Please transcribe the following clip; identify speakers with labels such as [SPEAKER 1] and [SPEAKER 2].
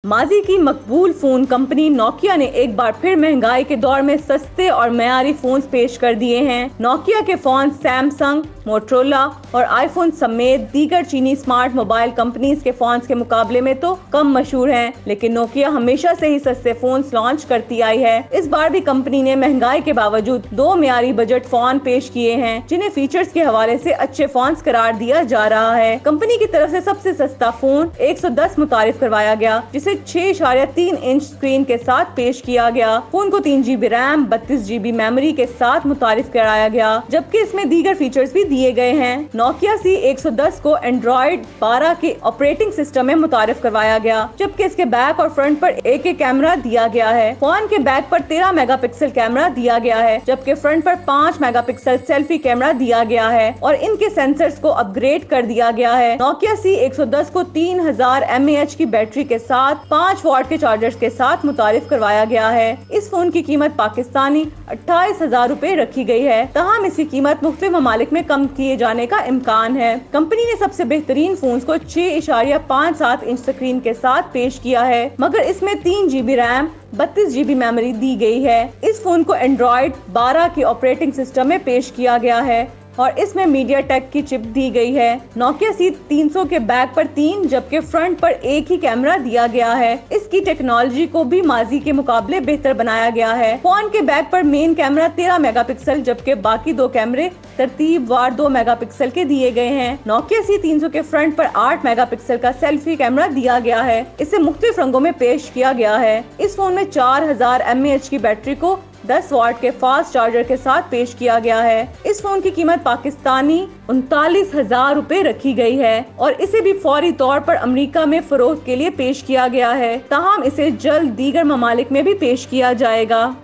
[SPEAKER 1] माजी की मकबूल phone company Nokia ने एक बार फिर महंगाई के दौर में सस्ते और मयारी फोन पेश कर दिए हैं। नोकिया के फोन सैमसंग, मोटरोला और आईफोन समेत दीगर चीनी स्मार्ट मोबाइल कंपनीज के फोन्स के मुकाबले में तो कम मशहूर हैं, लेकिन नोकिया हमेशा से ही सस्ते फोन्स लॉन्च करती आई है। इस बार भी कंपनी ने महंगाई के बावजूद दो मयारी बजट फोन पेश किए हैं, जिन्हें फीचर्स के हवाले से अच्छे फोन्स करार दिया जा रहा है। कंपनी की तरफ से सबसे सस्ता फोन 110 मुतारिफ करवाया गया, जिसे 6.3 इंच स्क्रीन के साथ पेश किया गया। फोन को 3 GB रैम, 32 GB मेमोरी के साथ मुतारिफ कराया गया, जबकि इसमें दीगर फीचर्स भी दिए गए हैं। नोकिया C110 को एंड्रॉइड 12 के ऑपरेटिंग सिस्टम में मुतारिफ करवाया गया, जबकि इसके बैक और फ्रंट पर एक कैमरा दिया गया है। फोन के बैक पर 13 मेगापिक्सल कैमरा दिया गया है, जबकि फ्रंट पर 5 मेगापिक्सल सेल्फी कैमरा दिया गया है और इनके सेंसर्स को अपग्रेड कर दिया गया है। नोकिया C110 को 3000 mAh की बैटरी के साथ 5 वॉट के चार्जर्स के साथ मुतारिफ करवाया गया है। इस फोन की कीमत पाकिस्तानी 28,000 रुपए रखी गई है, तहम इसकी कीमत मुख्तलिफ ममालिक में कम किए जाने का इम्कान है। कंपनी ने सबसे बेहतरीन फोन को 6.57 इंच स्क्रीन के साथ पेश किया है, मगर इसमें 3 GB रैम, 32 GB मेमोरी दी गई है। इस फोन को एंड्रॉइड 12 के ऑपरेटिंग सिस्टम में पेश किया गया है और इसमें मीडियाटेक की चिप दी गई है। नोकिया C300 के बैक पर 3 जबकि फ्रंट पर एक ही कैमरा दिया गया है। इसकी टेक्नोलॉजी को भी माजी के मुकाबले बेहतर बनाया गया है। फोन के बैक पर मेन कैमरा 13 मेगापिक्सल जबकि बाकी दो कैमरे तरतीबवार 2 मेगापिक्सल के दिए गए हैं। नोकिया C300 के फ्रंट पर 8 मेगापिक्सल का सेल्फी कैमरा दिया गया है। इसे मुख्तलिफ रंगों में पेश किया गया है। इस फोन में 4000 mAh की बैटरी को 10 वॉट के फास्ट चार्जर के साथ पेश किया गया है। इस फोन की कीमत पाकिस्तानी 39,000 रुपए रखी गई है और इसे भी फौरी तौर पर अमेरिका में फरोख्त के लिए पेश किया गया है, ताहम इसे जल्द दीगर ममालिक में भी पेश किया जाएगा।